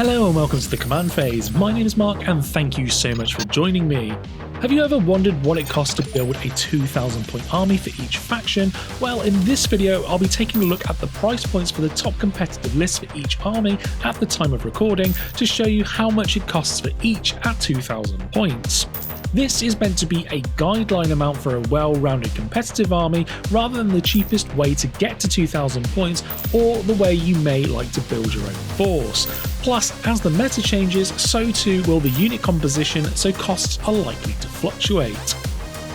Hello and welcome to the command phase. My name is Mark and thank you so much for joining me. Have you ever wondered what it costs to build a 2,000 point army for each faction? Well, in this video I'll be taking a look at the price points for the top competitive lists for each army at the time of recording to show you how much it costs for each at 2,000 points. This is meant to be a guideline amount for a well-rounded competitive army rather than the cheapest way to get to 2,000 points or the way you may like to build your own force. Plus, as the meta changes, so too will the unit composition, so costs are likely to fluctuate.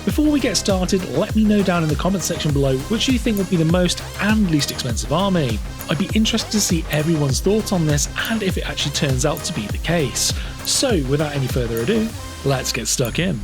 Before we get started, let me know down in the comments section below which you think would be the most and least expensive army. I'd be interested to see everyone's thoughts on this and if it actually turns out to be the case. So without any further ado, let's get stuck in.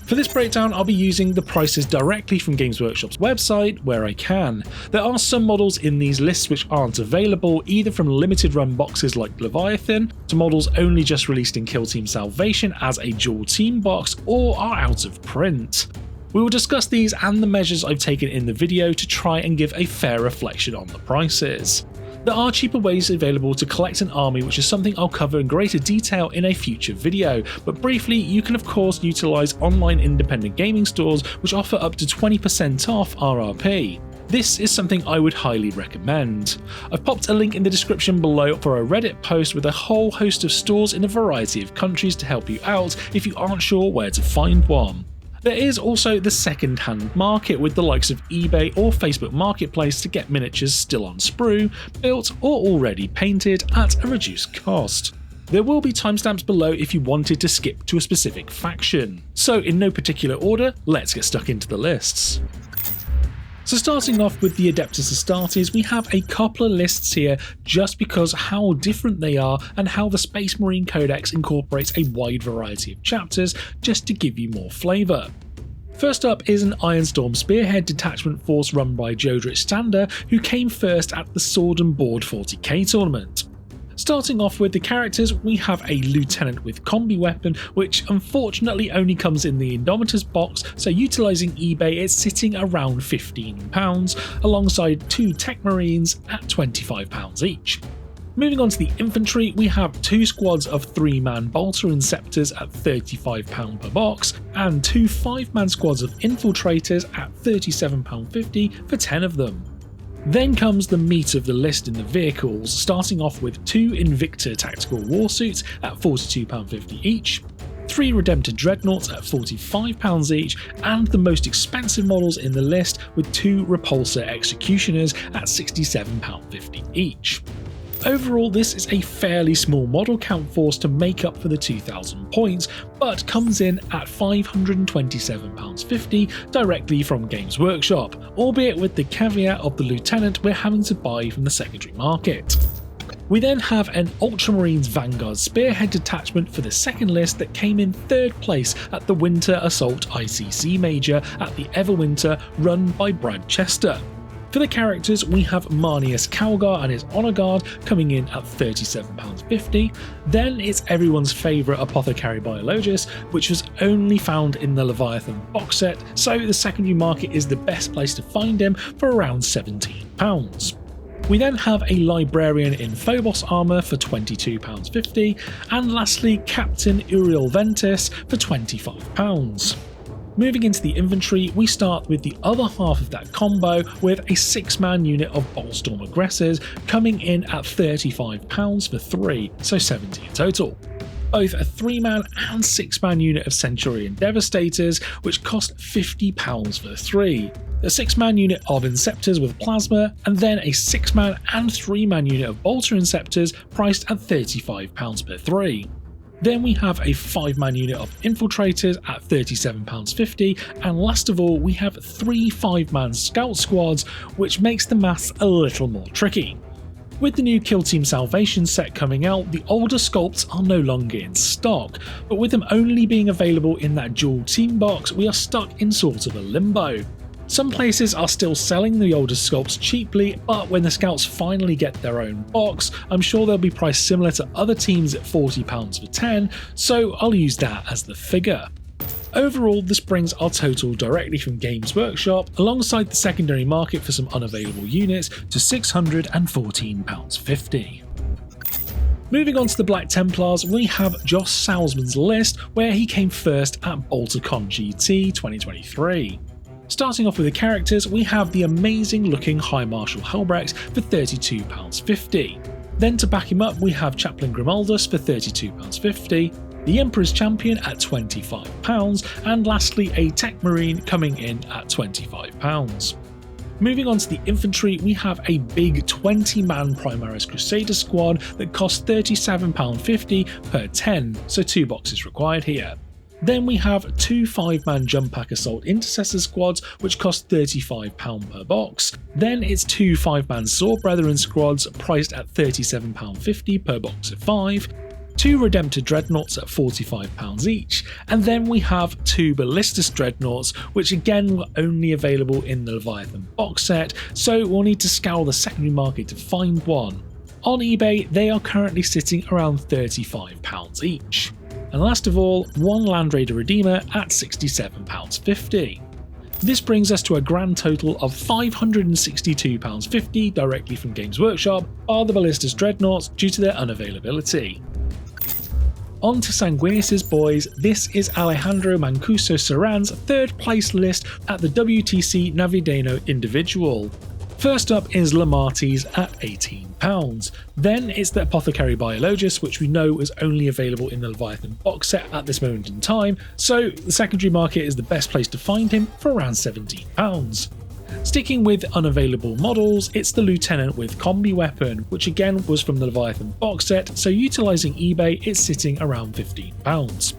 For this breakdown, I'll be using the prices directly from Games Workshop's website where I can. There are some models in these lists which aren't available, either from limited run boxes like Leviathan, to models only just released in Kill Team Salvation as a dual team box, or are out of print. We will discuss these and the measures I've taken in the video to try and give a fair reflection on the prices. There are cheaper ways available to collect an army, which is something I'll cover in greater detail in a future video, but briefly you can of course utilise online independent gaming stores which offer up to 20% off RRP. This is something I would highly recommend. I've popped a link in the description below for a Reddit post with a whole host of stores in a variety of countries to help you out if you aren't sure where to find one. There is also the second-hand market with the likes of eBay or Facebook Marketplace to get miniatures still on sprue, built or already painted at a reduced cost. There will be timestamps below if you wanted to skip to a specific faction. So in no particular order, let's get stuck into the lists. So starting off with the Adeptus Astartes, we have a couple of lists here just because how different they are and how the Space Marine Codex incorporates a wide variety of chapters just to give you more flavour. First up is an Ironstorm Spearhead detachment force run by Jodrich Stander, who came first at the Sword and Board 40k tournament. Starting off with the characters, we have a lieutenant with combi weapon, which unfortunately only comes in the Indomitus box, so utilising eBay it's sitting around £15, alongside two Tech Marines at £25 each. Moving on to the infantry, we have two squads of 3-man Bolter Inceptors at £35 per box, and two 5-man squads of Infiltrators at £37.50 for 10 of them. Then comes the meat of the list in the vehicles, starting off with two Invicta Tactical Warsuits at £42.50 each, three Redemptor Dreadnoughts at £45 each, and the most expensive models in the list with two Repulsor Executioners at £67.50 each. Overall, this is a fairly small model count force to make up for the 2,000 points, but comes in at £527.50 directly from Games Workshop, albeit with the caveat of the lieutenant we're having to buy from the secondary market. We then have an Ultramarines Vanguard Spearhead detachment for the second list that came in third place at the Winter Assault ICC Major at the Everwinter, run by Brad Chester. For the characters, we have Marneus Calgar and his Honour Guard coming in at £37.50. Then it's everyone's favourite Apothecary Biologist, which was only found in the Leviathan box set, so the secondary market is the best place to find him for around £17. We then have a Librarian in Phobos armour for £22.50, and lastly Captain Uriel Ventus for £25. Moving into the infantry, we start with the other half of that combo with a 6-man unit of Boltstorm Aggressors coming in at £35 for 3, so 70 in total. Both a 3-man and 6-man unit of Centurion Devastators, which cost £50 for 3. A 6-man unit of Inceptors with Plasma, and then a 6-man and 3-man unit of Bolter Inceptors priced at £35 per 3. Then we have a 5-man unit of Infiltrators at £37.50, and last of all we have 3 5-man Scout Squads, which makes the maths a little more tricky. With the new Kill Team Salvation set coming out, the older sculpts are no longer in stock, but with them only being available in that dual team box, we are stuck in sort of a limbo. Some places are still selling the older sculpts cheaply, but when the scouts finally get their own box, I'm sure they'll be priced similar to other teams at £40 for 10, so I'll use that as the figure. Overall, this brings our total directly from Games Workshop, alongside the secondary market for some unavailable units, to £614.50. Moving on to the Black Templars, we have Josh Salzman's list, where he came first at Boltercon GT 2023. Starting off with the characters, we have the amazing looking High Marshal Helbrex for £32.50. Then to back him up, we have Chaplain Grimaldus for £32.50, the Emperor's Champion at £25, and lastly a Tech Marine coming in at £25. Moving on to the infantry, we have a big 20-man Primaris Crusader squad that costs £37.50 per 10, so 2 boxes required here. Then we have 2 5-man Jump Pack Assault Intercessor squads which cost £35 per box. Then it's 2 5-man Sword Brethren squads priced at £37.50 per box of 5. 2 Redemptor Dreadnoughts at £45 each, and then we have 2 Ballistus Dreadnoughts, which again were only available in the Leviathan box set, so we'll need to scour the secondary market to find one. On eBay, they are currently sitting around £35 each. And last of all, 1 Land Raider Redeemer at £67.50. This brings us to a grand total of £562.50 directly from Games Workshop, bar the Ballistus Dreadnoughts due to their unavailability. On to Sanguinius' boys, this is Alejandro Mancuso Serran's 3rd place list at the WTC Navideno Individual. First up is Lamartis at £18. Then it's the Apothecary Biologus, which we know is only available in the Leviathan box set at this moment in time, so the secondary market is the best place to find him for around £17. Sticking with unavailable models, it's the Lieutenant with Combi Weapon, which again was from the Leviathan box set, so utilising eBay it's sitting around £15.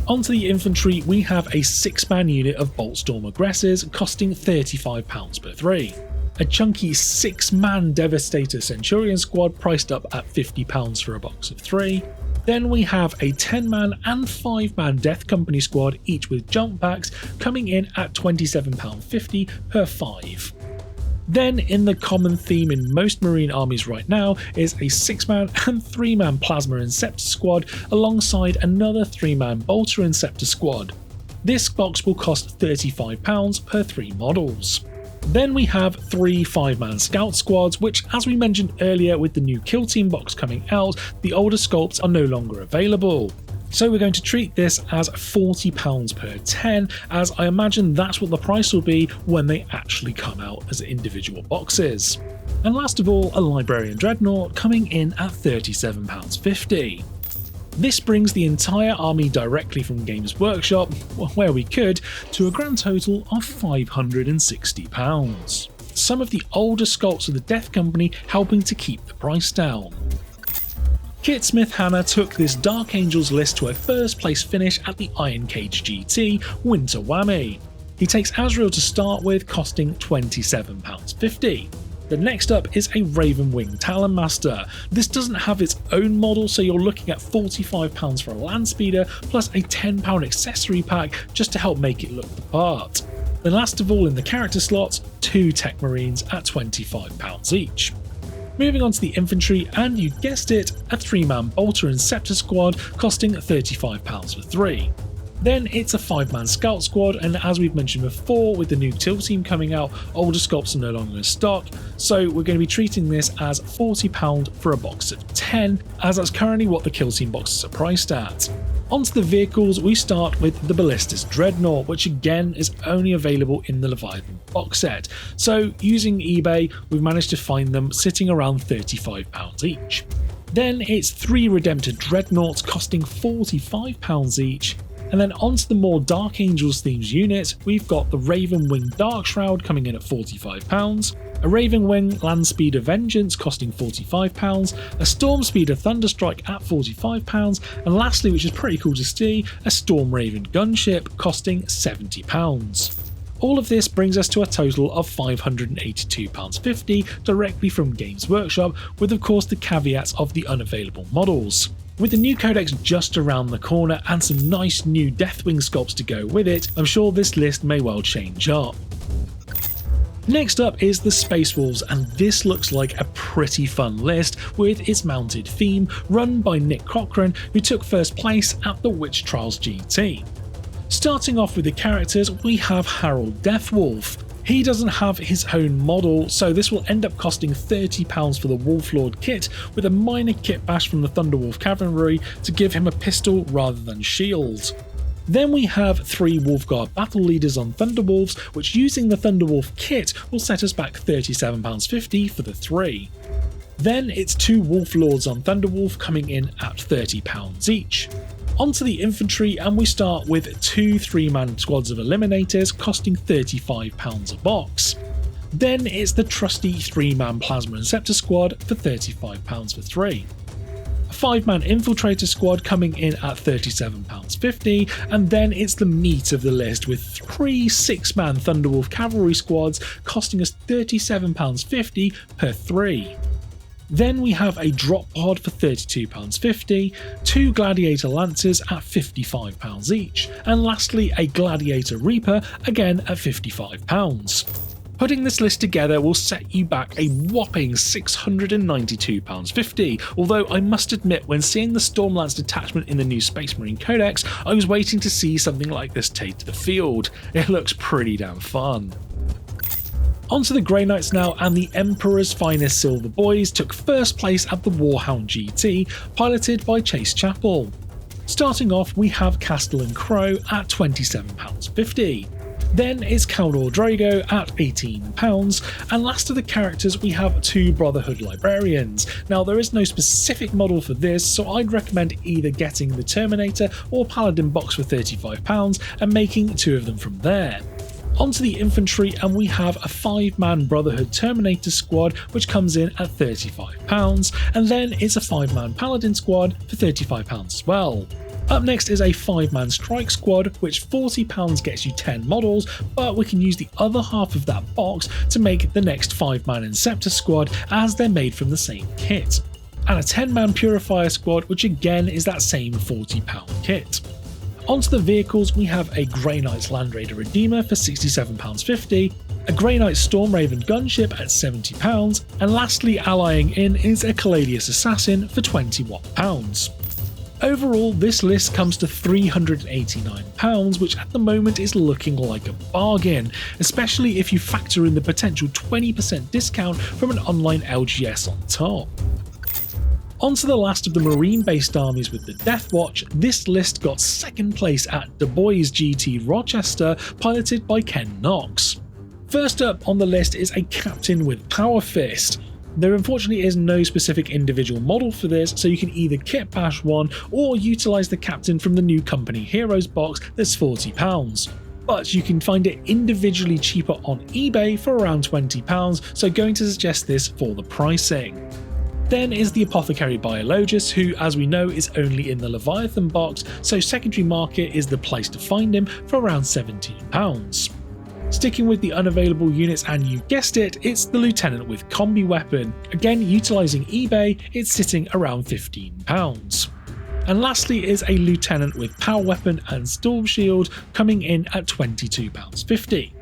Onto the infantry, we have a 6-man unit of Boltstorm Aggressors costing £35 per 3. A chunky 6-man Devastator Centurion squad priced up at £50 for a box of 3. Then we have a 10-man and 5-man Death Company squad, each with jump packs, coming in at £27.50 per 5. Then, in the common theme in most Marine armies right now, is a 6-man and 3-man Plasma Inceptor squad alongside another 3-man Bolter Inceptor squad. This box will cost £35 per 3 models. Then we have 3 5-man Scout squads, which, as we mentioned earlier with the new Kill Team box coming out, the older sculpts are no longer available. So we're going to treat this as £40 per 10, as I imagine that's what the price will be when they actually come out as individual boxes. And last of all, a Librarian Dreadnought coming in at £37.50. This brings the entire army directly from Games Workshop, where we could, to a grand total of £560. Some of the older sculpts of the Death Company helping to keep the price down. Kit Smith Hanna took this Dark Angels list to a 1st place finish at the Iron Cage GT Winter Whammy. He takes Azrael to start with, costing £27.50. The next up is a Ravenwing Talon Master. This doesn't have its own model, so you're looking at £45 for a land speeder plus a £10 accessory pack just to help make it look the part. Then last of all in the character slots, 2 Tech Marines at £25 each. Moving on to the infantry, and you guessed it, a 3-man Bolter Inceptor squad costing £35 for 3. Then it's a 5-man Scout squad, and as we've mentioned before, with the new Kill Team coming out, older sculpts are no longer in stock, so we're going to be treating this as £40 for a box of 10, as that's currently what the Kill Team boxes are priced at. Onto the vehicles, we start with the Ballistus Dreadnought, which again is only available in the Leviathan box set, so using eBay we've managed to find them sitting around £35 each. Then it's 3 Redemptor Dreadnoughts costing £45 each. And then onto the more Dark Angels themes unit, we've got the Ravenwing Darkshroud coming in at £45, a Ravenwing Landspeeder Vengeance costing £45, a Stormspeeder Thunderstrike at £45, and lastly, which is pretty cool to see, a Storm Raven Gunship costing £70. All of this brings us to a total of £582.50 directly from Games Workshop, with of course the caveats of the unavailable models. With the new codex just around the corner and some nice new Deathwing sculpts to go with it, I'm sure this list may well change up. Next up is the Space Wolves, and this looks like a pretty fun list with its mounted theme run by Nick Cochran, who took 1st place at the Witch Trials GT. Starting off with the characters, we have Harold Deathwolf. He doesn't have his own model, so this will end up costing £30 for the Wolflord kit, with a minor kit bash from the Thunderwolf Cavalry to give him a pistol rather than shield. Then we have 3 Wolfguard battle leaders on Thunderwolves, which using the Thunderwolf kit will set us back £37.50 for the 3. Then it's 2 Wolflords on Thunderwolf coming in at £30 each. Onto the infantry, and we start with 2 3-man squads of Eliminators costing £35 a box. Then it's the trusty 3-man Plasma Inceptor squad for £35 for 3. A 5-man Infiltrator squad coming in at £37.50, and then it's the meat of the list with 3 6-man Thunderwolf Cavalry squads costing us £37.50 per 3. Then we have a drop pod for £32.50, 2 Gladiator Lancers at £55 each, and lastly a Gladiator Reaper again at £55. Putting this list together will set you back a whopping £692.50, although I must admit when seeing the Stormlance detachment in the new Space Marine Codex, I was waiting to see something like this take to the field. It looks pretty damn fun. Onto the Grey Knights now, and the Emperor's finest silver boys took first place at the Warhound GT, piloted by Chase Chappell. Starting off, we have Castellan Crow at £27.50. Then it's Caldor Drago at £18, and last of the characters we have 2 Brotherhood Librarians. Now there is no specific model for this, so I'd recommend either getting the Terminator or Paladin box for £35 and making 2 of them from there. Onto the infantry, and we have a 5-man Brotherhood Terminator squad which comes in at £35, and then it's a 5-man Paladin squad for £35 as well. Up next is a 5-man Strike squad, which £40 gets you 10 models, but we can use the other half of that box to make the next 5-man Inceptor squad, as they're made from the same kit. And a 10-man Purifier squad, which again is that same £40 kit. Onto the vehicles, we have a Grey Knights Land Raider Redeemer for £67.50, a Grey Knight Storm Raven gunship at £70, and lastly allying in is a Caladius Assassin for £21. Overall, this list comes to £389, which at the moment is looking like a bargain, especially if you factor in the potential 20% discount from an online LGS on top. Onto the last of the Marine-based armies with the Deathwatch, this list got second place at Du Bois GT Rochester, piloted by Ken Knox. First up on the list is a Captain with Power Fist. There unfortunately is no specific individual model for this, so you can either kit bash one or utilise the Captain from the new Company Heroes box that's £40. But you can find it individually cheaper on eBay for around £20, so going to suggest this for the pricing. Then is the Apothecary Biologus, who as we know is only in the Leviathan box, so secondary market is the place to find him for around £17. Sticking with the unavailable units, and you guessed it, it's the Lieutenant with Combi Weapon. Again, utilising eBay, it's sitting around £15. And lastly is a Lieutenant with Power Weapon and Storm Shield, coming in at £22.50.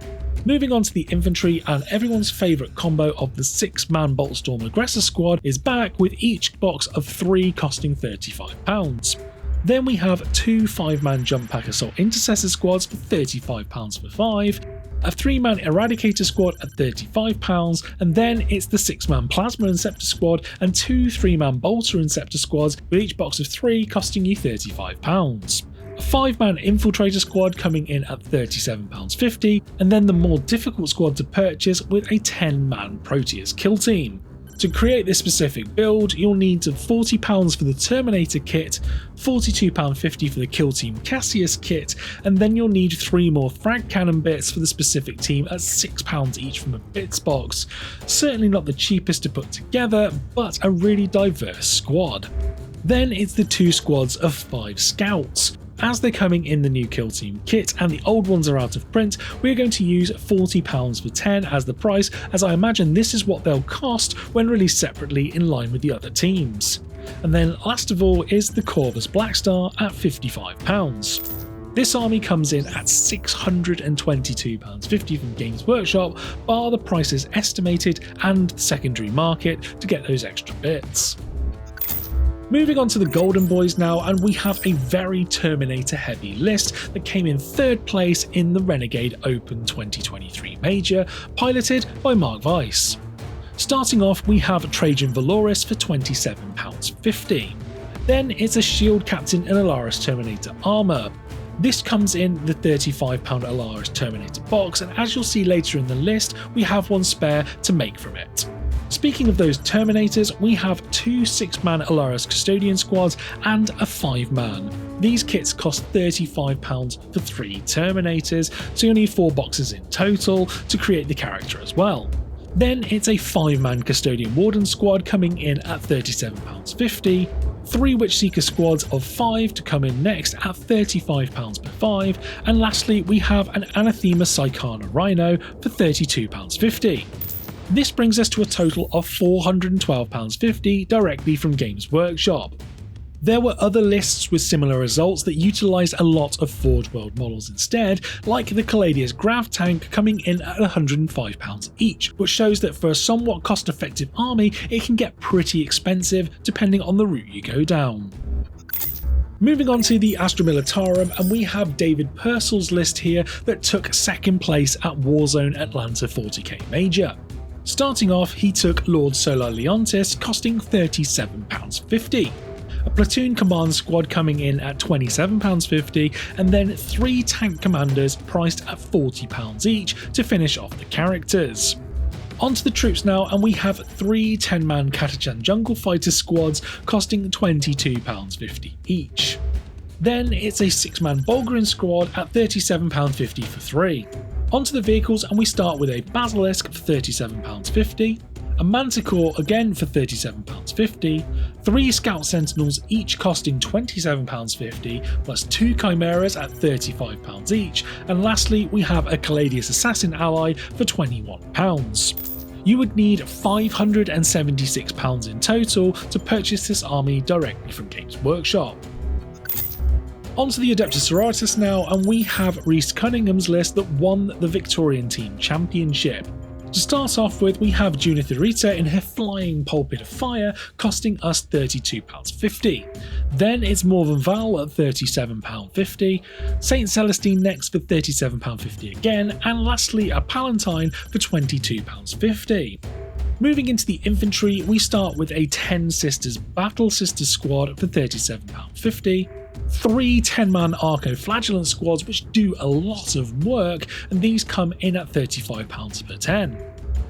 Moving on to the infantry, and everyone's favourite combo of the 6-man Boltstorm Aggressor squad is back, with each box of 3 costing £35. Then we have 2 5-man Jump Pack Assault Intercessor squads for £35 for 5, a 3-man Eradicator squad at £35, and then it's the 6-man Plasma Inceptor squad and 2 3-man Bolter Inceptor squads, with each box of 3 costing you £35. A 5-man Infiltrator squad coming in at £37.50, and then the more difficult squad to purchase with a 10-man Proteus kill team. To create this specific build, you'll need £40 for the Terminator kit, £42.50 for the Kill Team Cassius kit, and then you'll need 3 more frag cannon bits for the specific team at £6 each from a bits box. Certainly not the cheapest to put together, but a really diverse squad. Then it's the 2 squads of 5 scouts. As they're coming in the new Kill Team kit and the old ones are out of print, we're going to use £40 for 10 as the price, as I imagine this is what they'll cost when released separately in line with the other teams. And then last of all is the Corvus Blackstar at £55. This army comes in at £622.50 from Games Workshop, bar the prices estimated and the secondary market to get those extra bits. Moving on to the Golden Boys now, and we have a very Terminator heavy list that came in 3rd place in the Renegade Open 2023 Major, piloted by Mark Weiss. Starting off, we have Trajan Valoris for £27.50. Then it's a Shield Captain in Alaris Terminator armour. This comes in the £35 Alaris Terminator box, and as you'll see later in the list, we have one spare to make from it. Speaking of those Terminators, we have 2 6-man Alaris Custodian squads and a 5-man. These kits cost £35 for 3 Terminators, so you'll need 4 boxes in total to create the character as well. Then it's a 5-man Custodian Warden squad coming in at £37.50, 3 Witchseeker squads of 5 to come in next at £35 per 5, and lastly we have an Anathema Psychana Rhino for £32.50. This brings us to a total of £412.50 directly from Games Workshop. There were other lists with similar results that utilised a lot of Forge World models instead, like the Caladius Grav Tank coming in at £105 each, which shows that for a somewhat cost-effective army it can get pretty expensive depending on the route you go down. Moving on to the Astra Militarum, and we have David Purcell's list here that took 2nd place at Warzone Atlanta 40k Major. Starting off, he took Lord Solar Leontis, costing £37.50. A platoon command squad coming in at £27.50, and then 3 tank commanders priced at £40 each to finish off the characters. Onto the troops now, and we have 3 10-man Catachan Jungle Fighter squads costing £22.50 each. Then it's a 6-man Bulgarin squad at £37.50 for 3. Onto the vehicles, and we start with a Basilisk for £37.50, a Manticore again for £37.50, 3 Scout Sentinels each costing £27.50, plus 2 Chimeras at £35 each, and lastly we have a Caladius Assassin ally for £21. You would need £576 in total to purchase this army directly from Games Workshop. Onto the Adeptus Sororitas now, and we have Reese Cunningham's list that won the Victorian Team Championship. To start off with, we have Junithorita in her Flying Pulpit of Fire costing us £32.50. Then it's Morven Val at £37.50, Saint Celestine next for £37.50 again, and lastly a Palatine for £22.50. Moving into the infantry, we start with a 10 Sisters Battle Sisters squad for £37.50, 3 10-man Arco-Flagellant squads which do a lot of work, and these come in at £35 per 10.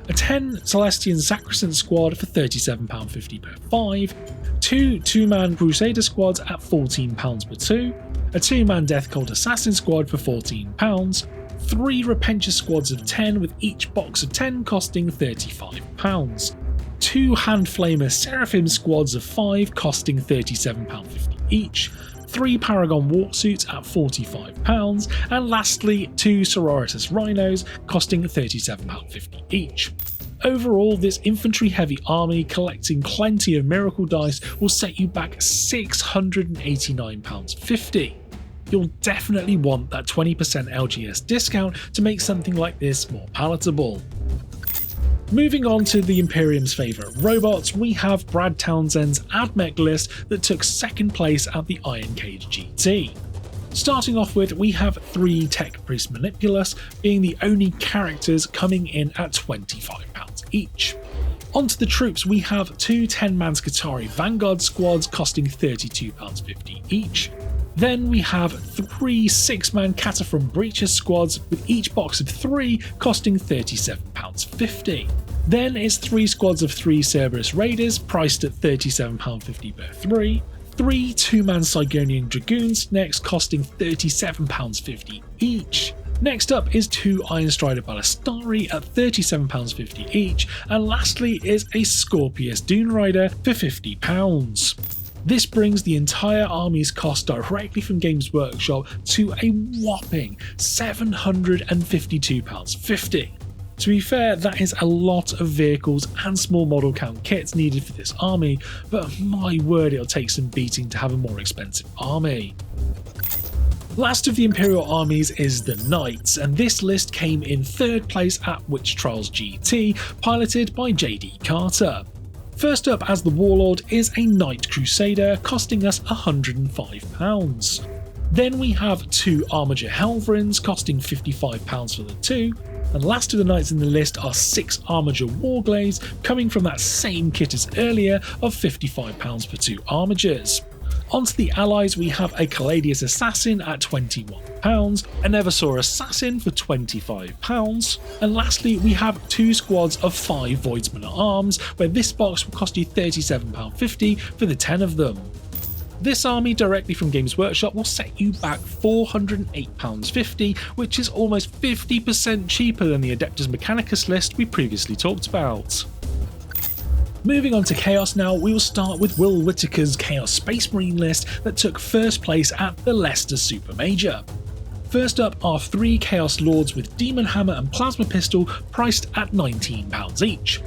A 10 Celestian Sacrosanct squad for £37.50 per 5, 2 2-man Crusader squads at £14 per 2, a 2-man Death Cult Assassin squad for £14, 3 Repentia squads of 10 with each box of 10 costing £35, 2 Hand Flamer Seraphim squads of 5 costing £37.50 each, 3 Paragon Warsuits at £45, and lastly 2 Sororitas Rhinos costing £37.50 each. Overall, this infantry heavy army collecting plenty of miracle dice will set you back £689.50. You'll definitely want that 20% LGS discount to make something like this more palatable. Moving on to the Imperium's favourite robots, we have Brad Townsend's AdMech list that took 2nd place at the Iron Cage GT. Starting off with, we have 3 Tech Priest Manipulus being the only characters coming in at £25 each. Onto the troops, we have 2 10-man Skitarii Vanguard squads costing £32.50 each. Then we have 3 6-man Cataphron Breacher squads with each box of 3 costing £37.50. Then it's 3 squads of 3 Cerberus Raiders priced at £37.50 per 3, 3 2-man Sigonian Dragoons next costing £37.50 each. Next up is 2 Iron Strider Ballistari at £37.50 each, and lastly is a Scorpius Dune Rider for £50. This brings the entire army's cost directly from Games Workshop to a whopping £752.50. To be fair, that is a lot of vehicles and small model count kits needed for this army, but my word, it'll take some beating to have a more expensive army. Last of the Imperial armies is the Knights, and this list came in 3rd place at Witch Trials GT, piloted by JD Carter. First up as the Warlord is a Knight Crusader costing us £105. Then we have 2 Armiger Helverins costing £55 for the 2, and last of the knights in the list are 6 Armiger Warglaives coming from that same kit as earlier of £55 for 2 Armigers. Onto the allies, we have a Caladius Assassin at £21, a Neversaur Assassin for £25, and lastly we have 2 squads of 5 Voidsman at Arms, where this box will cost you £37.50 for the 10 of them. This army directly from Games Workshop will set you back £408.50, which is almost 50% cheaper than the Adeptus Mechanicus list we previously talked about. Moving on to Chaos now, we will start with Will Whitaker's Chaos Space Marine list that took first place at the Leicester Super Major. First up are 3 Chaos Lords with Demon Hammer and Plasma Pistol priced at £19 each.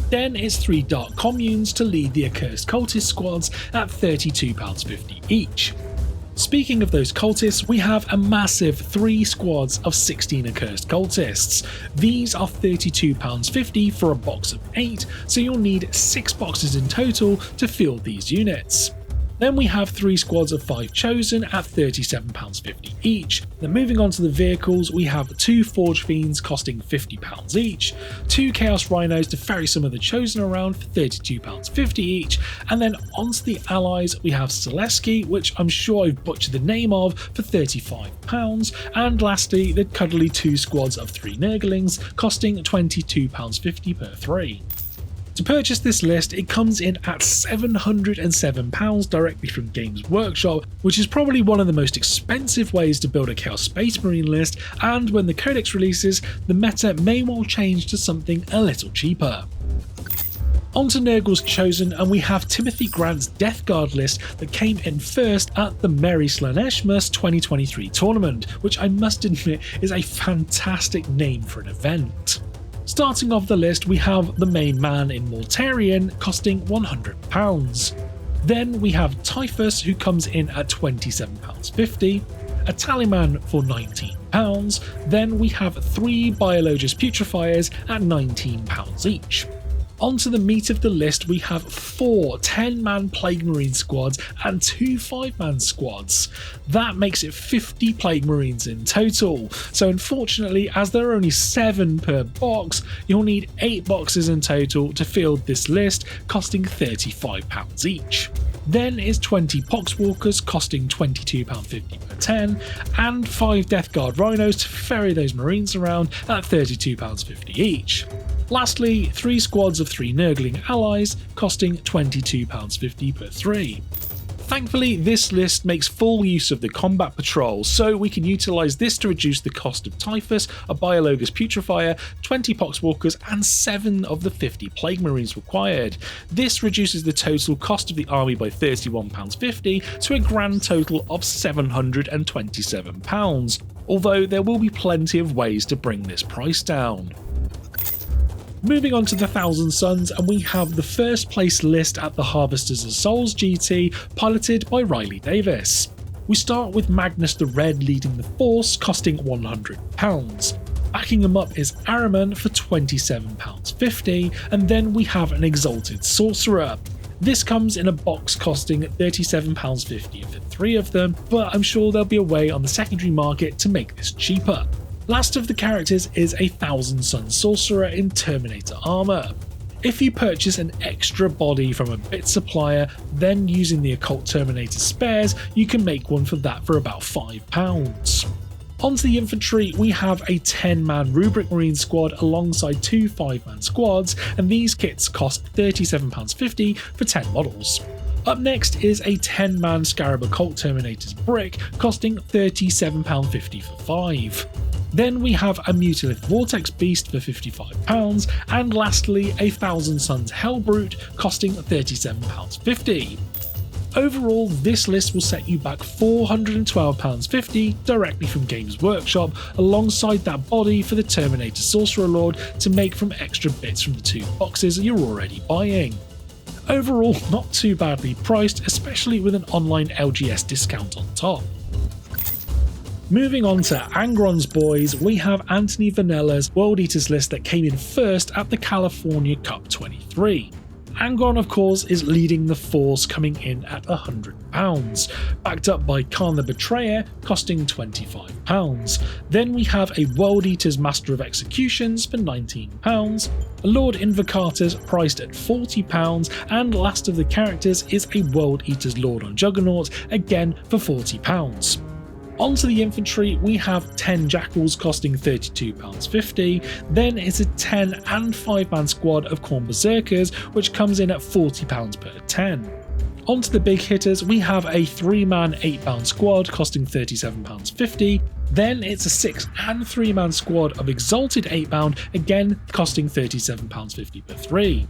Then it's 3 Dark Communes to lead the Accursed Cultist squads at £32.50 each. Speaking of those cultists, we have a massive 3 squads of 16 Accursed Cultists. These are £32.50 for a box of 8, so you'll need 6 boxes in total to field these units. Then we have 3 squads of 5 Chosen at £37.50 each. Then moving on to the vehicles, we have 2 Forge Fiends costing £50 each, 2 Chaos Rhinos to ferry some of the Chosen around for £32.50 each, and then onto the allies we have Selesky, which I'm sure I've butchered the name of, for £35, and lastly the cuddly 2 squads of 3 Nurglings costing £22.50 per 3. To purchase this list, it comes in at £707 directly from Games Workshop, which is probably one of the most expensive ways to build a Chaos Space Marine list, and when the Codex releases, the meta may well change to something a little cheaper. Onto Nurgle's Chosen, and we have Timothy Grant's Death Guard list that came in first at the Merry Slaneshmas 2023 tournament, which I must admit is a fantastic name for an event. Starting off the list, we have the main man in Mortarion costing £100. Then we have Typhus, who comes in at £27.50, a Tallyman for £19, then we have 3 Biologus Putrefiers at £19 each. Onto the meat of the list, we have 4 10-man Plague Marine squads and 2 5-man squads. That makes it 50 Plague Marines in total. So unfortunately, as there are only 7 per box, you'll need 8 boxes in total to field this list, costing £35 each. Then is 20 Poxwalkers costing £22.50 per 10, and 5 Death Guard Rhinos to ferry those Marines around at £32.50 each. Lastly, 3 squads of 3 Nurgling allies costing £22.50 per 3. Thankfully, this list makes full use of the combat patrol, so we can utilise this to reduce the cost of Typhus, a Biologus Putrefier, 20 Poxwalkers, and 7 of the 50 Plague Marines required. This reduces the total cost of the army by £31.50 to a grand total of £727, although there will be plenty of ways to bring this price down. Moving on to the Thousand Suns, and we have the first place list at the Harvesters of Souls GT, piloted by Riley Davis. We start with Magnus the Red leading the force, costing £100. Backing him up is Araman for £27.50, and then we have an Exalted Sorcerer. This comes in a box costing £37.50 for 3 of them, but I'm sure there'll be a way on the secondary market to make this cheaper. Last of the characters is a Thousand Sun Sorcerer in Terminator armor. If you purchase an extra body from a bit supplier, then using the Occult Terminator spares, you can make one for that for about £5. Onto the infantry, we have a 10-man Rubric Marine squad alongside 2 5-man squads, and these kits cost £37.50 for 10 models. Up next is a 10-man Scarab Occult Terminator's brick, costing £37.50 for 5. Then we have a Mutilith Vortex Beast for £55, and lastly a Thousand Suns Hellbrute costing £37.50. Overall, this list will set you back £412.50 directly from Games Workshop, alongside that body for the Terminator Sorcerer Lord to make from extra bits from the 2 boxes you're already buying. Overall, not too badly priced, especially with an online LGS discount on top. Moving on to Angron's boys, we have Anthony Vanella's World Eaters list that came in first at the California Cup 23. Angron, of course, is leading the force, coming in at £100, backed up by Khan the Betrayer, costing £25. Then we have a World Eater's Master of Executions for £19, a Lord Invocatus priced at £40, and last of the characters is a World Eater's Lord on Juggernaut, again for £40. Onto the infantry, we have 10 Jackals costing £32.50, then it's a 10 and 5-man squad of Khorne Berserkers, which comes in at £40 per 10. Onto the big hitters, we have a 3-man 8-bound squad costing £37.50, then it's a 6 and 3-man squad of Exalted 8-bound, again costing £37.50 per 3.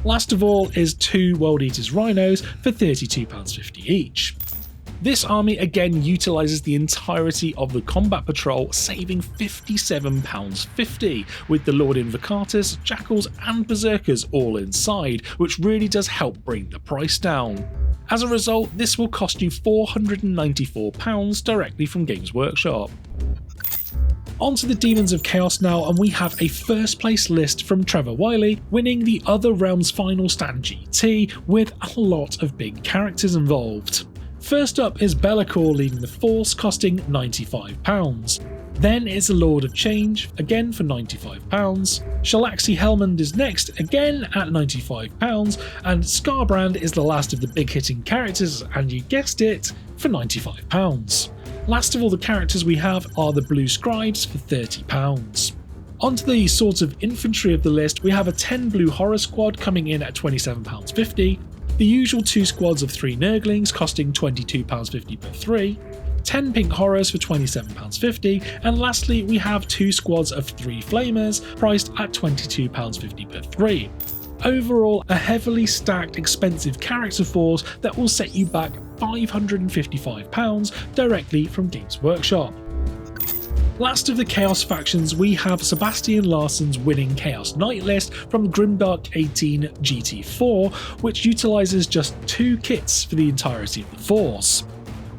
Last of all is 2 World Eaters Rhinos for £32.50 each. This army again utilises the entirety of the combat patrol, saving £57.50, with the Lord Invocatus, Jackals and Berserkers all inside, which really does help bring the price down. As a result, this will cost you £494 directly from Games Workshop. Onto the Demons of Chaos now, and we have a first place list from Trevor Wiley, winning the Other Realms Final Stand GT with a lot of big characters involved. First up is Be'lakor leading the force, costing £95. Then it's a Lord of Change, again for £95. Shalaxi Helmand is next, again at £95, and Skarbrand is the last of the big hitting characters, and you guessed it, for £95. Last of all the characters we have are the Blue Scribes for £30. Onto the sort of infantry of the list, we have a 10 Blue Horror Squad coming in at £27.50, the usual 2 squads of 3 Nurglings costing £22.50 per 3, 10 Pink Horrors for £27.50, and lastly we have 2 squads of 3 Flamers priced at £22.50 per 3. Overall, a heavily stacked expensive character force that will set you back £555 directly from Games Workshop. Last of the Chaos factions, we have Sebastian Larsson's winning Chaos Knight list from Grimdark 18 GT4, which utilises just 2 kits for the entirety of the force.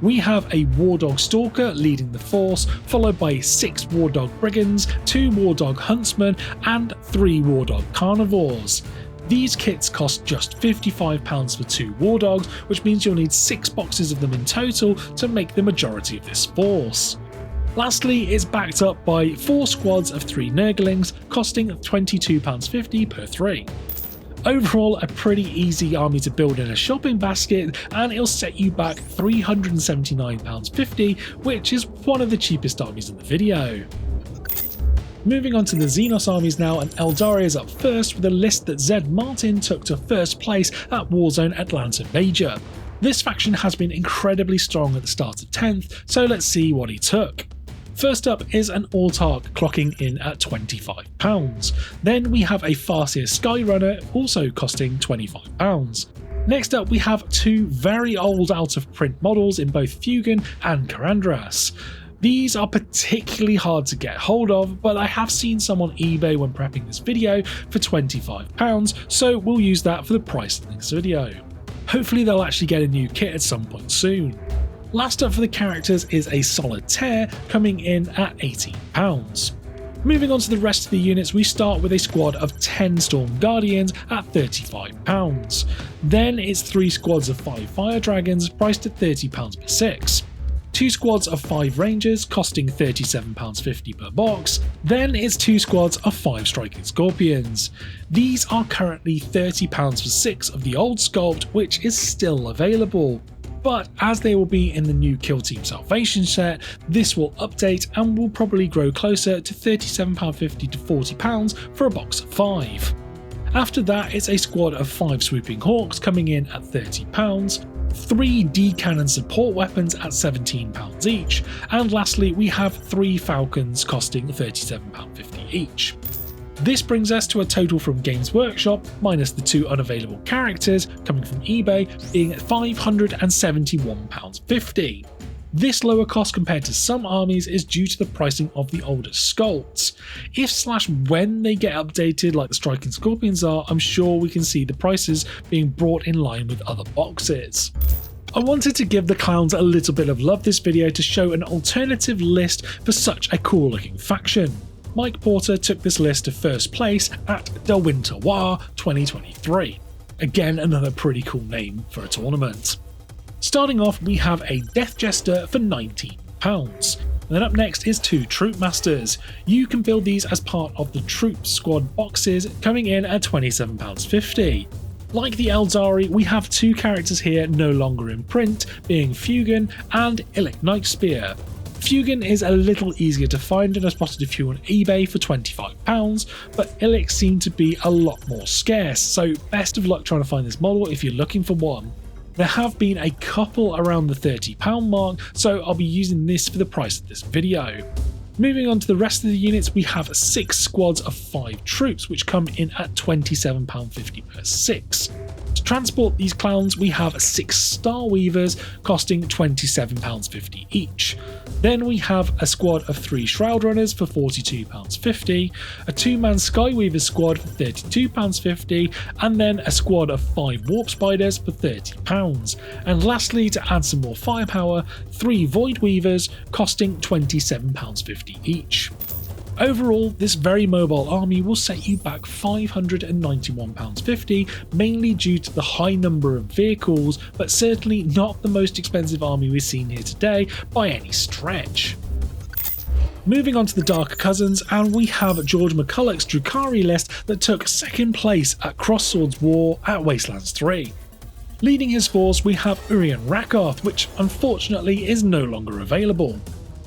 We have a Wardog Stalker leading the force, followed by 6 Wardog Brigands, 2 Wardog Huntsmen, and 3 Wardog Carnivores. These kits cost just £55 for 2 Wardogs, which means you'll need 6 boxes of them in total to make the majority of this force. Lastly, it's backed up by 4 squads of 3 Nurglings, costing £22.50 per 3. Overall, a pretty easy army to build in a shopping basket, and it'll set you back £379.50, which is one of the cheapest armies in the video. Moving on to the Xenos armies now, and Aeldari is up first with a list that Zed Martin took to first place at Warzone Atlanta Major. This faction has been incredibly strong at the start of 10th, so let's see what he took. First up is an Autarch clocking in at £25. Then we have a Farseer Skyrunner also costing £25. Next up we have 2 very old out of print models in both Fugan and Karandras. These are particularly hard to get hold of, but I have seen some on eBay when prepping this video for £25, so we'll use that for the price of this video. Hopefully they'll actually get a new kit at some point soon. Last up for the characters is a Solitaire coming in at £18. Moving on to the rest of the units, we start with a squad of 10 Storm Guardians at £35. Then it's 3 squads of 5 Fire Dragons priced at £30 per 6. 2 squads of 5 Rangers costing £37.50 per box, then it's 2 squads of 5 Striking Scorpions. These are currently £30 for 6 of the old sculpt, which is still available. But as they will be in the new Kill Team Salvation set, this will update and will probably grow closer to £37.50 to £40 for a box of 5. After that, it's a squad of 5 Swooping Hawks coming in at £30, 3 D-Cannon support weapons at £17 each, and lastly we have 3 Falcons costing £37.50 each. This brings us to a total from Games Workshop, minus the 2 unavailable characters coming from eBay, being £571.50. This lower cost compared to some armies is due to the pricing of the older sculpts. If/when they get updated like the Striking Scorpions are, I'm sure we can see the prices being brought in line with other boxes. I wanted to give the clowns a little bit of love this video to show an alternative list for such a cool looking faction. Mike Porter took this list to first place at Del Winter War 2023. Again, another pretty cool name for a tournament. Starting off, we have a Death Jester for £19. And then up next is 2 Troop Masters. You can build these as part of the Troop Squad boxes, coming in at £27.50. Like the Aeldari, we have 2 characters here no longer in print, being Fugan and Illic Nightspear. Fugan is a little easier to find, and I spotted a few on eBay for £25, but Illic seemed to be a lot more scarce, so best of luck trying to find this model if you're looking for one. There have been a couple around the £30 mark, so I'll be using this for the price of this video. Moving on to the rest of the units, we have 6 squads of 5 troops, which come in at £27.50 per 6. To transport these clowns, we have 6 Star Weavers costing £27.50 each. Then we have a squad of 3 Shroud Runners for £42.50, a 2-man Skyweaver squad for £32.50, and then a squad of 5 Warp Spiders for £30. And lastly, to add some more firepower, 3 Void Weavers costing £27.50 each. Overall, this very mobile army will set you back £591.50, mainly due to the high number of vehicles, but certainly not the most expensive army we've seen here today by any stretch. Moving on to the Darker Cousins, and we have George McCulloch's Drukhari list that took 2nd place at Crossswords War at Wastelands 3. Leading his force, we have Urian Rakarth, which unfortunately is no longer available.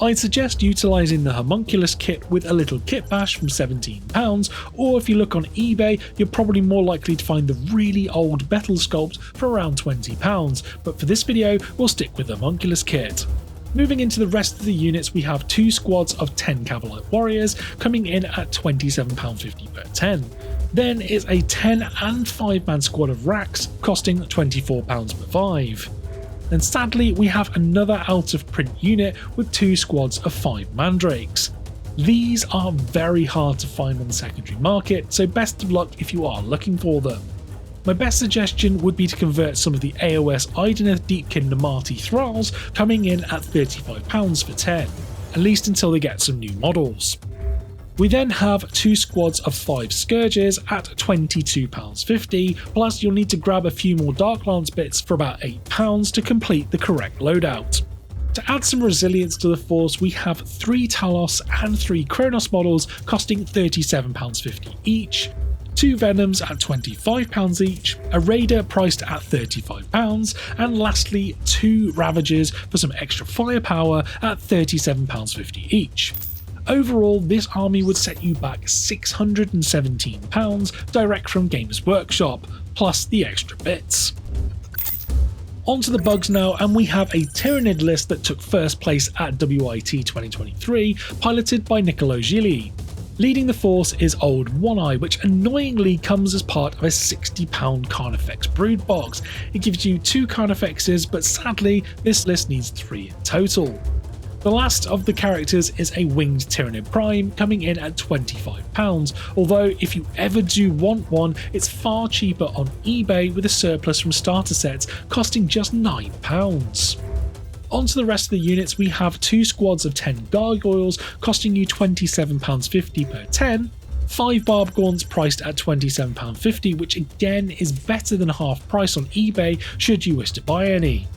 I'd suggest utilising the Homunculus kit with a little kit bash from £17, or if you look on eBay, you're probably more likely to find the really old Betel sculpt for around £20, but for this video, we'll stick with the Homunculus kit. Moving into the rest of the units, we have 2 squads of 10 Cavalite Warriors coming in at £27.50 per 10. Then is a 10 and 5-man squad of Raks costing £24 per 5. And sadly, we have another out of print unit with 2 squads of 5 Mandrakes. These are very hard to find on the secondary market, so best of luck if you are looking for them. My best suggestion would be to convert some of the AOS Ideneth Deepkin Namati Thralls, coming in at £35 for 10, at least until they get some new models. We then have 2 squads of 5 Scourges at £22.50, plus you'll need to grab a few more Darklance bits for about £8 to complete the correct loadout. To add some resilience to the force, we have 3 Talos and 3 Kronos models costing £37.50 each, 2 Venoms at £25 each, a Raider priced at £35, and lastly 2 Ravagers for some extra firepower at £37.50 each. Overall, this army would set you back £617 direct from Games Workshop, plus the extra bits. On to the bugs now, and we have a Tyranid list that took 1st place at WIT 2023, piloted by Nicolo Gili. Leading the force is Old One Eye, which annoyingly comes as part of a £60 Carnifex Brood box. It gives you 2 Carnifexes, but sadly, this list needs 3 in total. The last of the characters is a Winged Tyranid Prime, coming in at £25, although if you ever do want one, it's far cheaper on eBay with a surplus from starter sets costing just £9. On to the rest of the units, we have 2 squads of 10 Gargoyles costing you £27.50 per 10, 5 Barbgorns priced at £27.50, which again is better than half price on eBay should you wish to buy any.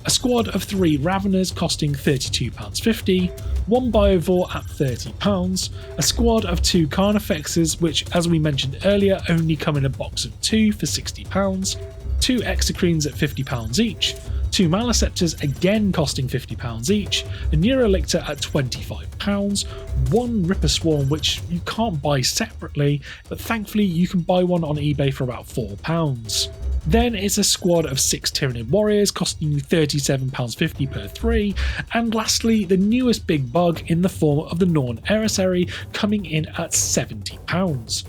A squad of 3 Raveners costing £32.50, 1 Biovore at £30, a squad of 2 Carnifexes, which as we mentioned earlier only come in a box of 2 for £60, 2 Exocrines at £50 each, 2 Maleceptors again costing £50 each, a Neurolictor at £25, 1 Ripper Swarm which you can't buy separately, but thankfully you can buy one on eBay for about £4. Then it's a squad of 6 Tyranid Warriors costing you £37.50 per 3, and lastly the newest big bug in the form of the Norn Emissary coming in at £70.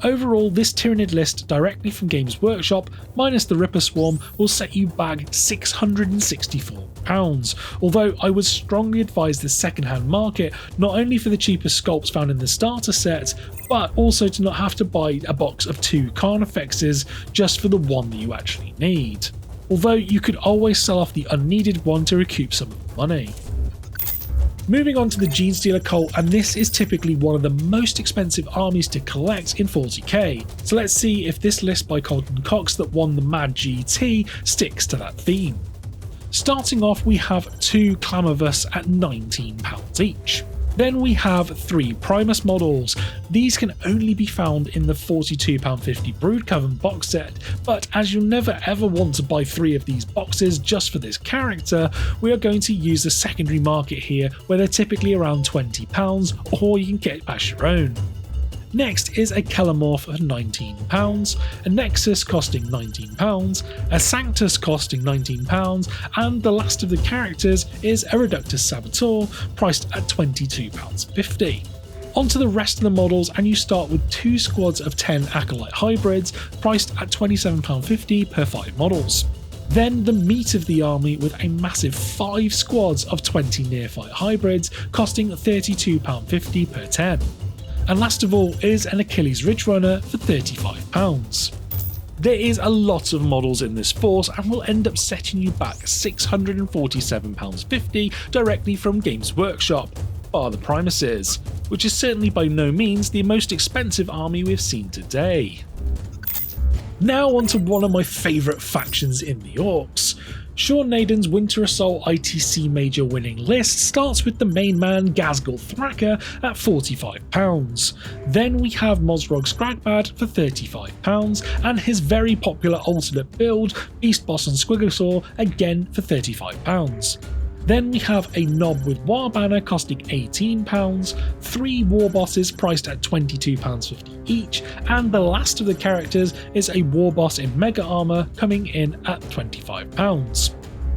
Overall, this Tyranid list directly from Games Workshop, minus the Ripper Swarm, will set you back £664, although I would strongly advise the second-hand market, not only for the cheaper sculpts found in the starter set, but also to not have to buy a box of 2 Carnifexes just for the one that you actually need. Although you could always sell off the unneeded one to recoup some of the money. Moving on to the Genestealer Cult, and this is typically one of the most expensive armies to collect in 40k, so let's see if this list by Colton Cox that won the Mad GT sticks to that theme. Starting off, we have 2 Clamavus at £19 each. Then we have 3 Primus models. These can only be found in the £42.50 Broodcoven box set, but as you'll never ever want to buy 3 of these boxes just for this character, we are going to use the secondary market here where they're typically around £20, or you can get as your own. Next is a Kelemorph of £19, a Nexus costing £19, a Sanctus costing £19, and the last of the characters is a Reductus Saboteur priced at £22.50. On to the rest of the models, and you start with 2 squads of 10 Acolyte Hybrids priced at £27.50 per 5 models. Then the meat of the army with a massive 5 squads of 20 Neophyte Hybrids costing £32.50 per 10. And last of all is an Achilles Ridge Runner for £35. There is a lot of models in this force and will end up setting you back £647.50 directly from Games Workshop, bar the Primuses, which is certainly by no means the most expensive army we've seen today. Now on to one of my favourite factions in the Orks. Sean Naden's Winter Assault ITC Major winning list starts with the main man Ghazghkull Thraka at £45. Then we have Mozrog Scragbad for £35 and his very popular alternate build Beast Boss and Squigglesaw again for £35. Then we have a Nob with War Banner costing £18, 3 War Bosses priced at £22.50 each, and the last of the characters is a War Boss in Mega Armour coming in at £25.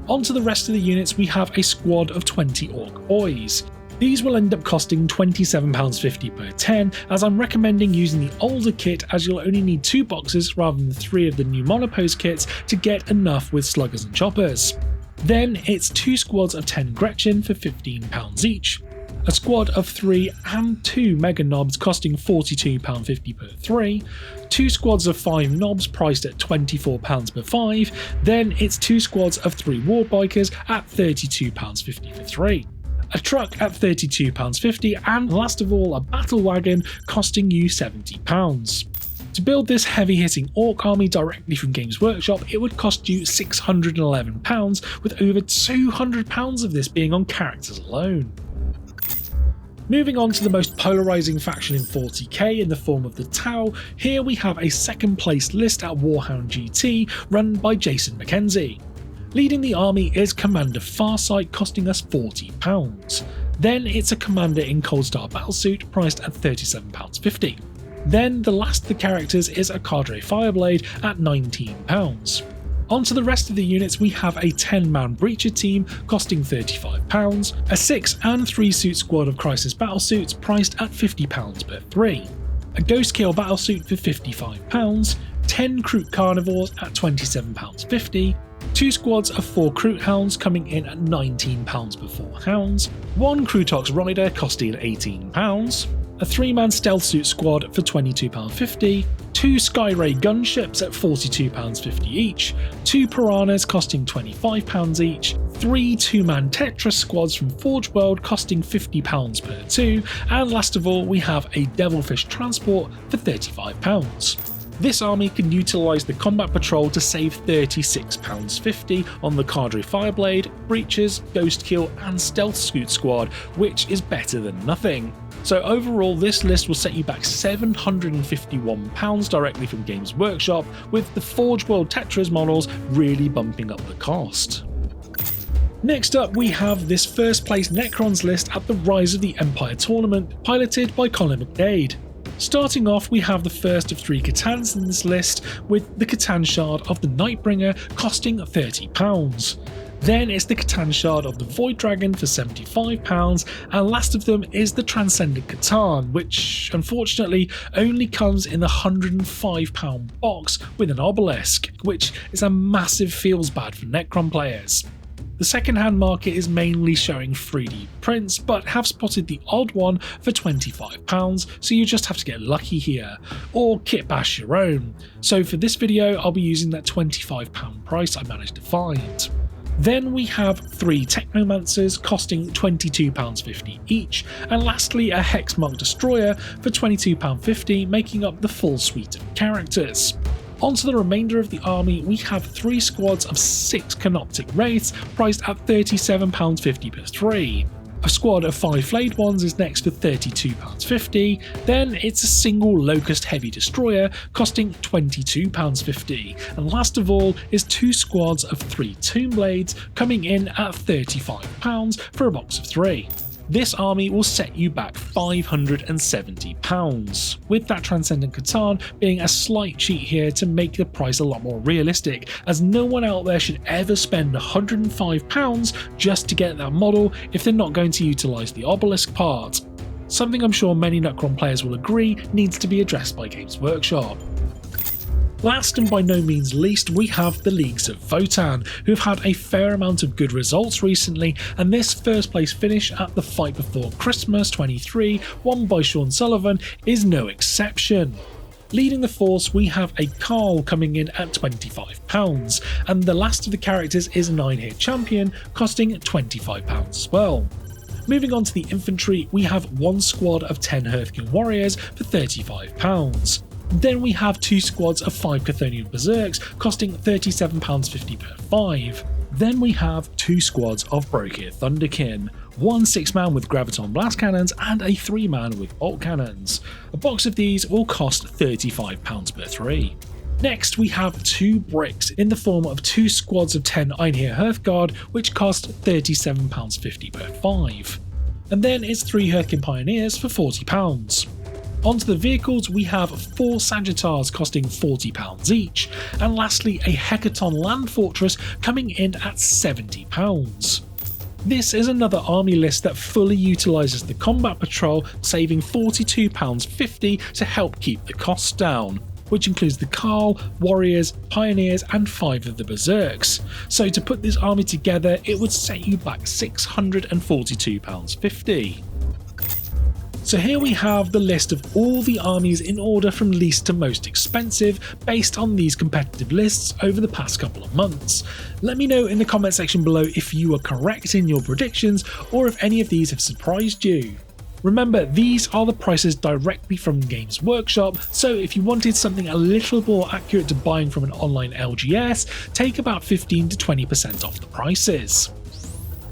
On to the rest of the units, we have a squad of 20 Orc Boys. These will end up costing £27.50 per 10, as I'm recommending using the older kit as you'll only need 2 boxes rather than 3 of the new Monopose kits to get enough with Sluggers and Choppers. Then it's 2 squads of 10 Gretchen for £15 each, a squad of 3 and 2 Mega Nobs costing £42.50 per 3, 2 squads of 5 Nobs priced at £24 per 5, then it's 2 squads of 3 Warbikers at £32.50 for 3. A truck at £32.50, and last of all a battle wagon costing you £70. To build this heavy-hitting Orc army directly from Games Workshop, it would cost you £611, with over £200 of this being on characters alone. Moving on to the most polarising faction in 40k in the form of the Tau, here we have a second place list at Warhound GT run by Jason McKenzie. Leading the army is Commander Farsight costing us £40. Then it's a Commander in Coldstar Battlesuit priced at £37.50. Then the last of the characters is a Cadre Fireblade at £19. On to the rest of the units, we have a 10-man Breacher team costing £35, a 6 and 3 suit squad of Crisis Battlesuits priced at £50 per 3, a Ghost Kill Battlesuit for £55, 10 Kroot Carnivores at £27.50, 2 squads of 4 Kroot Hounds coming in at £19 per 4 Hounds, 1 Krutox Rider costing £18, a 3-man Stealth Suit squad for £22.50, 2 Skyray gunships at £42.50 each, 2 Piranhas costing £25 each, 3 2-man Tetris squads from Forge World costing £50 per 2, and last of all we have a Devilfish Transport for £35. This army can utilise the Combat Patrol to save £36.50 on the Cadre Fireblade, Breaches, Ghost Kill and Stealth Scoot squad, which is better than nothing. So overall this list will set you back £751 directly from Games Workshop, with the Forge World Tetris models really bumping up the cost. Next up we have this first place Necrons list at the Rise of the Empire tournament, piloted by Colin McDade. Starting off, we have the first of 3 C'tans in this list, with the C'tan Shard of the Nightbringer costing £30. Then it's the C'tan Shard of the Void Dragon for £75, and last of them is the Transcendent C'tan, which unfortunately only comes in the £105 box with an obelisk, which is a massive feels bad for Necron players. The second-hand market is mainly showing 3D prints, but have spotted the odd one for £25, so you just have to get lucky here, or kit bash your own. So for this video I'll be using that £25 price I managed to find. Then we have 3 Technomancers costing £22.50 each, and lastly a Hexmark Destroyer for £22.50, making up the full suite of characters. Onto the remainder of the army, we have 3 squads of 6 Canoptic Wraiths priced at £37.50 per 3. A squad of 5 Flayed Ones is next for £32.50, then it's a single Locust Heavy Destroyer costing £22.50, and last of all is 2 squads of 3 Tomb Blades coming in at £35 for a box of 3. This army will set you back £570, with that Transcendent Catan being a slight cheat here to make the price a lot more realistic, as no one out there should ever spend £105 just to get that model if they're not going to utilise the obelisk part. Something I'm sure many Necron players will agree needs to be addressed by Games Workshop. Last and by no means least, we have the Leagues of Votann, who've had a fair amount of good results recently, and this first place finish at the Fight Before Christmas 23, won by Sean Sullivan, is no exception. Leading the force, we have a Carl coming in at £25, and the last of the characters is a 9-hit champion, costing £25 as well. Moving on to the infantry, we have 1 squad of 10 Hearthkin Warriors for £35. Then we have 2 squads of 5 Chthonian Berserks costing £37.50 per 5. Then we have 2 squads of Brokir Thunderkin, 1 6-man with Graviton Blast Cannons and a 3-man with Bolt Cannons. A box of these will cost £35 per 3. Next we have 2 bricks in the form of 2 squads of 10 Einhir Hearthguard, which cost £37.50 per 5. And then it's 3 Hearthkin Pioneers for £40. Onto the vehicles, we have 4 Sagittars costing £40 each, and lastly a Hecaton Land Fortress coming in at £70. This is another army list that fully utilises the Combat Patrol, saving £42.50 to help keep the costs down, which includes the Carl, Warriors, Pioneers and 5 of the Berserks. So to put this army together, it would set you back £642.50. So here we have the list of all the armies in order from least to most expensive based on these competitive lists over the past couple of months. Let me know in the comment section below if you are correct in your predictions or if any of these have surprised you. Remember, these are the prices directly from Games Workshop, so if you wanted something a little more accurate to buying from an online LGS, take about 15 to 20% off the prices.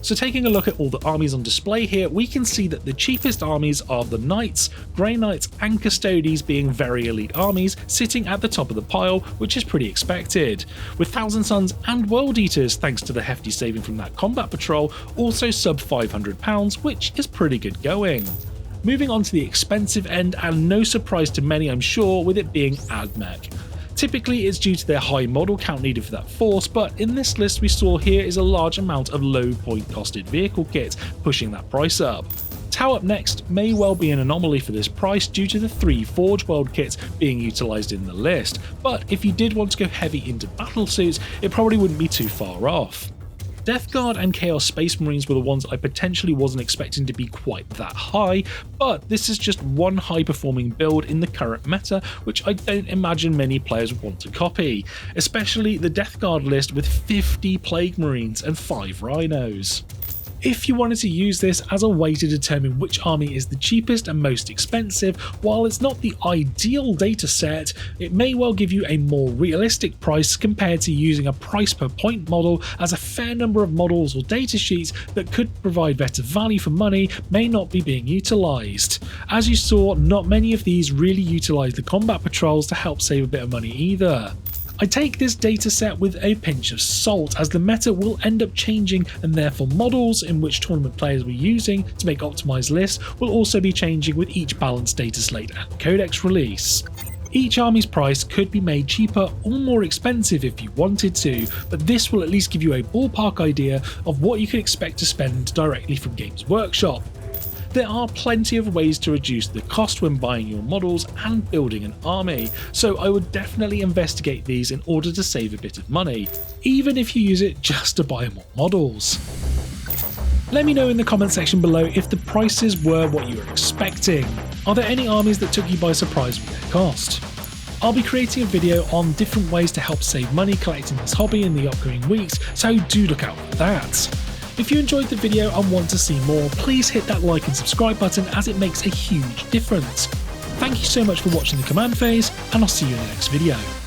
So taking a look at all the armies on display here, we can see that the cheapest armies are the Knights, Grey Knights and Custodes being very elite armies sitting at the top of the pile, which is pretty expected, with Thousand Sons and World Eaters, thanks to the hefty saving from that Combat Patrol, also sub £500, which is pretty good going. Moving on to the expensive end, and no surprise to many I'm sure, with it being AdMech. Typically it's due to their high model count needed for that force, but in this list we saw here is a large amount of low point costed vehicle kits, pushing that price up. Tau up next may well be an anomaly for this price due to the 3 Forge World kits being utilised in the list, but if you did want to go heavy into battle suits, it probably wouldn't be too far off. Death Guard and Chaos Space Marines were the ones I potentially wasn't expecting to be quite that high, but this is just one high performing build in the current meta which I don't imagine many players want to copy, especially the Death Guard list with 50 Plague Marines and 5 Rhinos. If you wanted to use this as a way to determine which army is the cheapest and most expensive, while it's not the ideal data set, it may well give you a more realistic price compared to using a price per point model, as a fair number of models or data sheets that could provide better value for money may not be being utilised. As you saw, not many of these really utilise the combat patrols to help save a bit of money either. I take this dataset with a pinch of salt, as the meta will end up changing and therefore models in which tournament players were using to make optimised lists will also be changing with each balanced data slate and codex release. Each army's price could be made cheaper or more expensive if you wanted to, but this will at least give you a ballpark idea of what you can expect to spend directly from Games Workshop. There are plenty of ways to reduce the cost when buying your models and building an army, so I would definitely investigate these in order to save a bit of money, even if you use it just to buy more models. Let me know in the comment section below if the prices were what you were expecting. Are there any armies that took you by surprise with their cost? I'll be creating a video on different ways to help save money collecting this hobby in the upcoming weeks, so do look out for that. If you enjoyed the video and want to see more, please hit that like and subscribe button as it makes a huge difference. Thank you so much for watching the command phase, and I'll see you in the next video.